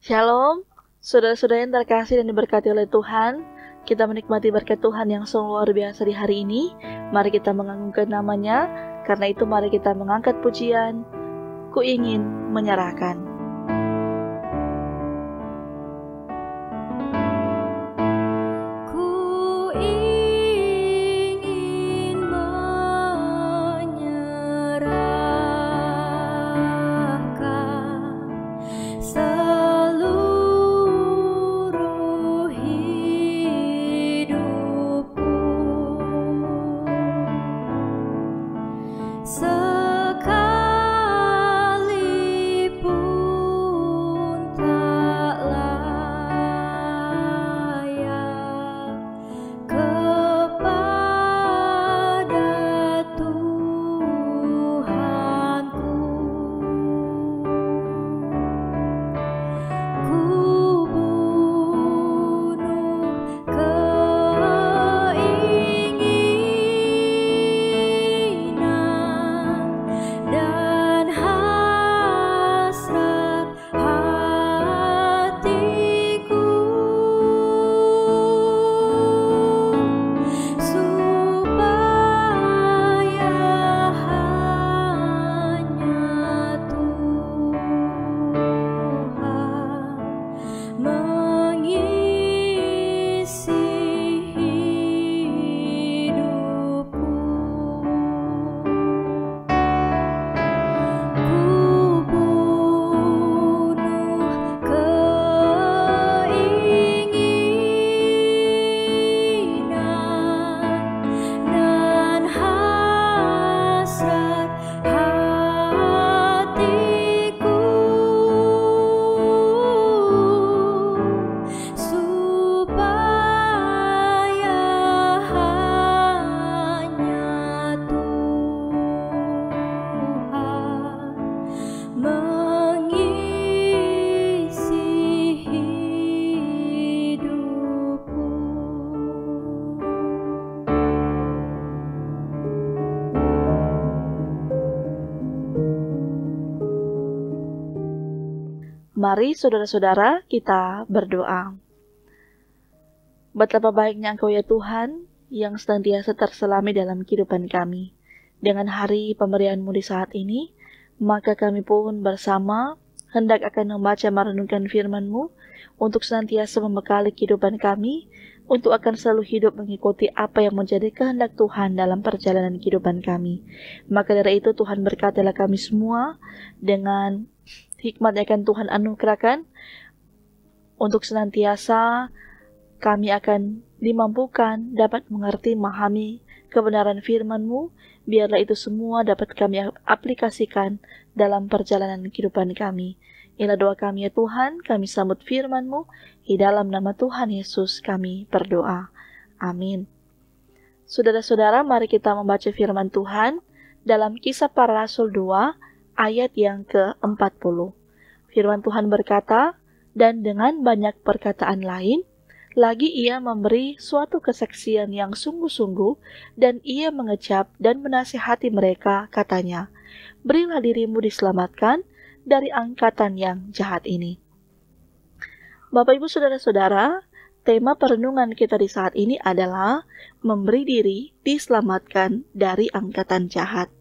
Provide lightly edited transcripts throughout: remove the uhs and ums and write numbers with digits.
Shalom, saudara-saudara yang terkasih dan diberkati oleh Tuhan. Kita menikmati berkat Tuhan yang sungguh luar biasa di hari ini. Mari kita mengagungkan namanya. Karena itu mari kita mengangkat pujian. Ku ingin menyerahkan. Mari saudara-saudara kita berdoa. Betapa baiknya Engkau ya Tuhan, yang senantiasa terselami dalam kehidupan kami. Dengan hari pemberian-Mu di saat ini, maka kami pun bersama hendak akan membaca merenungkan firman-Mu untuk senantiasa membekali kehidupan kami, untuk akan selalu hidup mengikuti apa yang menjadi kehendak Tuhan dalam perjalanan kehidupan kami. Maka dari itu Tuhan berkatilah kami semua dengan hikmat yang akan Tuhan anugerahkan untuk senantiasa kami akan dimampukan dapat mengerti, memahami kebenaran firman-Mu. Biarlah itu semua dapat kami aplikasikan dalam perjalanan kehidupan kami. Inilah doa kami ya Tuhan, kami sambut firman-Mu. Di dalam nama Tuhan Yesus kami berdoa. Amin. Saudara-saudara, mari kita membaca firman Tuhan dalam Kisah Para Rasul 2 ayat yang ke-40. Firman Tuhan berkata, dan dengan banyak perkataan lain, lagi ia memberi suatu kesaksian yang sungguh-sungguh, dan ia mengecap dan menasihati mereka, katanya, berilah dirimu diselamatkan dari angkatan yang jahat ini. Bapak Ibu Saudara-saudara, tema perenungan kita di saat ini adalah memberi diri diselamatkan dari angkatan jahat.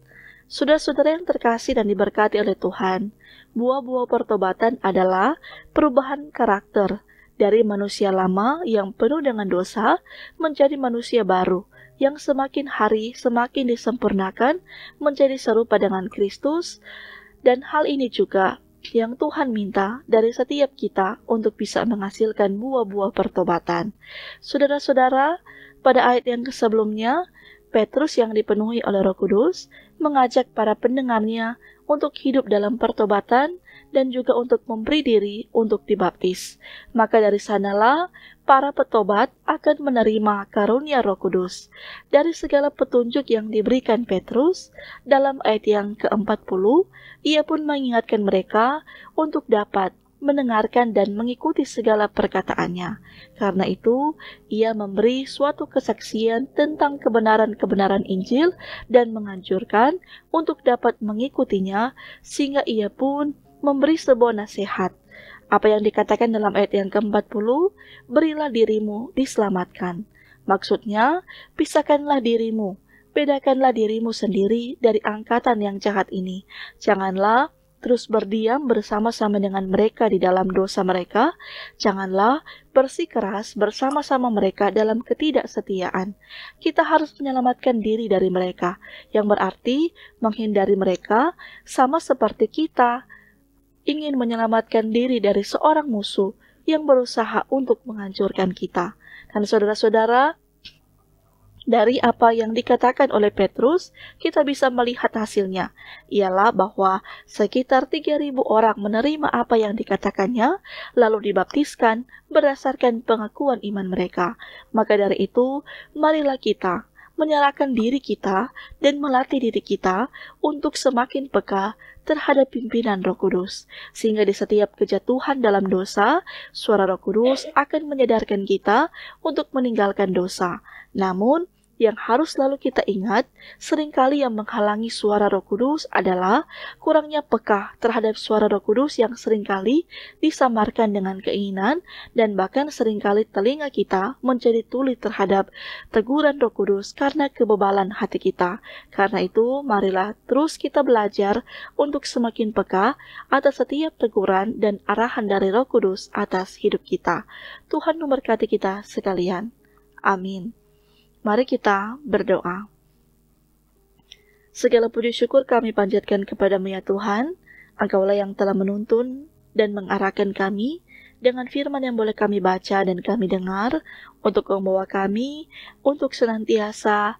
Saudara-saudara yang terkasih dan diberkati oleh Tuhan, buah-buah pertobatan adalah perubahan karakter dari manusia lama yang penuh dengan dosa menjadi manusia baru yang semakin hari semakin disempurnakan menjadi serupa dengan Kristus. Dan hal ini juga yang Tuhan minta dari setiap kita untuk bisa menghasilkan buah-buah pertobatan. Saudara-saudara, pada ayat yang sebelumnya, Petrus yang dipenuhi oleh Roh Kudus mengajak para pendengarnya untuk hidup dalam pertobatan dan juga untuk memberi diri untuk dibaptis. Maka dari sanalah para petobat akan menerima karunia Roh Kudus. Dari segala petunjuk yang diberikan Petrus, dalam ayat yang ke-40, ia pun mengingatkan mereka untuk dapat mendengarkan dan mengikuti segala perkataannya. Karena itu, ia memberi suatu kesaksian tentang kebenaran-kebenaran Injil dan menganjurkan untuk dapat mengikutinya, sehingga ia pun memberi sebuah nasihat Apa yang dikatakan dalam ayat yang ke-40, berilah dirimu diselamatkan. Maksudnya, pisahkanlah dirimu, bedakanlah dirimu sendiri dari angkatan yang jahat ini. Janganlah terus berdiam bersama-sama dengan mereka di dalam dosa mereka. Janganlah bersikeras bersama-sama mereka dalam ketidaksetiaan. Kita harus menyelamatkan diri dari mereka, yang berarti menghindari mereka sama seperti kita ingin menyelamatkan diri dari seorang musuh yang berusaha untuk menghancurkan kita. Dan saudara-saudara, dari apa yang dikatakan oleh Petrus, kita bisa melihat hasilnya. Ialah bahwa sekitar 3.000 orang menerima apa yang dikatakannya, lalu dibaptiskan berdasarkan pengakuan iman mereka. Maka dari itu, marilah kita menyerahkan diri kita dan melatih diri kita untuk semakin peka terhadap pimpinan Roh Kudus, sehingga di setiap kejatuhan dalam dosa, suara Roh Kudus akan menyadarkan kita untuk meninggalkan dosa. Namun, yang harus selalu kita ingat, seringkali yang menghalangi suara Roh Kudus adalah kurangnya peka terhadap suara Roh Kudus yang seringkali disamarkan dengan keinginan, dan bahkan seringkali telinga kita menjadi tuli terhadap teguran Roh Kudus karena kebebalan hati kita. Karena itu, marilah terus kita belajar untuk semakin peka atas setiap teguran dan arahan dari Roh Kudus atas hidup kita. Tuhan memberkati kita sekalian. Amin. Mari kita berdoa. Segala puji syukur kami panjatkan kepadamu ya Tuhan. Engkaulah yang telah menuntun dan mengarahkan kami dengan firman yang boleh kami baca dan kami dengar, untuk membawa kami untuk senantiasa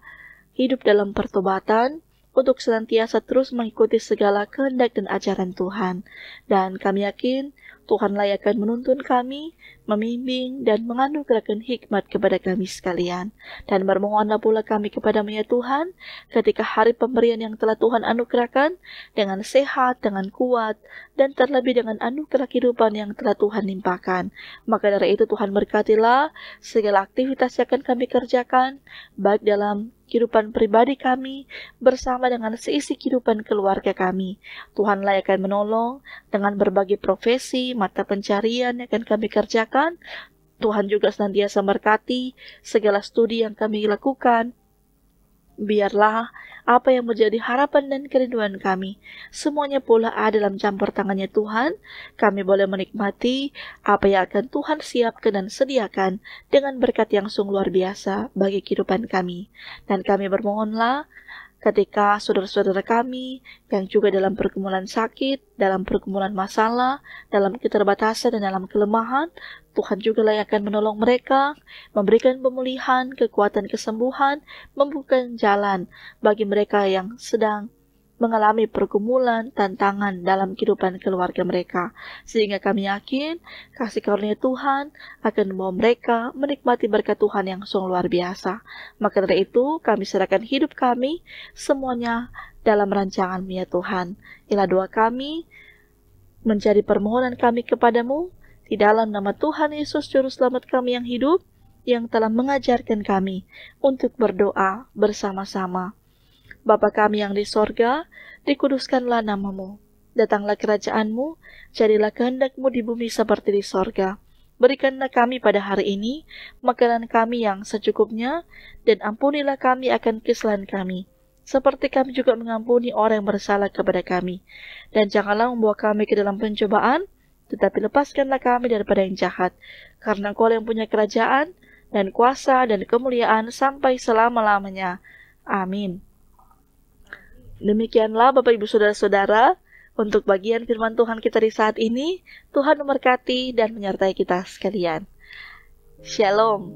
hidup dalam pertobatan, untuk senantiasa terus mengikuti segala kehendak dan ajaran Tuhan. Dan kami yakin Tuhanlah yang akan menuntun kami, membimbing, dan menganugerahkan hikmat kepada kami sekalian. Dan bermohonlah pula kami kepadamu ya Tuhan, ketika hari pemberian yang telah Tuhan anugerahkan, dengan sehat, dengan kuat, dan terlebih dengan anugerah kehidupan yang telah Tuhan limpahkan. Maka dari itu Tuhan berkatilah segala aktivitas yang akan kami kerjakan, baik dalam kehidupan pribadi kami, bersama dengan seisi kehidupan keluarga kami. Tuhanlah yang akan menolong dengan berbagai profesi, mata pencarian yang akan kami kerjakan. Tuhan juga senantiasa memberkati segala studi yang kami lakukan. Biarlah apa yang menjadi harapan dan kerinduan kami, semuanya pula ada dalam campur tangannya Tuhan. Kami boleh menikmati apa yang akan Tuhan siapkan dan sediakan dengan berkat yang sungguh luar biasa bagi kehidupan kami. Dan kami bermohonlah ketika saudara-saudara kami yang juga dalam pergumulan sakit, dalam pergumulan masalah, dalam keterbatasan dan dalam kelemahan, Tuhan juga yang akan menolong mereka, memberikan pemulihan, kekuatan kesembuhan, membuka jalan bagi mereka yang sedang mengalami pergumulan, tantangan dalam kehidupan keluarga mereka. Sehingga kami yakin kasih karunia Tuhan akan membawa mereka menikmati berkat Tuhan yang sungguh luar biasa. Maka dari itu kami serahkan hidup kami semuanya dalam rancangan-Mu ya Tuhan. Inilah doa kami, menjadi permohonan kami kepadamu, di dalam nama Tuhan Yesus Juru Selamat kami yang hidup, yang telah mengajarkan kami untuk berdoa bersama-sama. Bapa kami yang di sorga, dikuduskanlah nama-Mu. Datanglah kerajaan-Mu, jadilah kehendak-Mu di bumi seperti di sorga. Berikanlah kami pada hari ini makanan kami yang secukupnya, dan ampunilah kami akan kesalahan kami, seperti kami juga mengampuni orang yang bersalah kepada kami. Dan janganlah membawa kami ke dalam pencobaan, tetapi lepaskanlah kami daripada yang jahat, karena Engkau yang punya kerajaan, dan kuasa, dan kemuliaan sampai selama-lamanya. Amin. Demikianlah Bapak Ibu Saudara-saudara, untuk bagian firman Tuhan kita di saat ini. Tuhan memberkati dan menyertai kita sekalian. Shalom.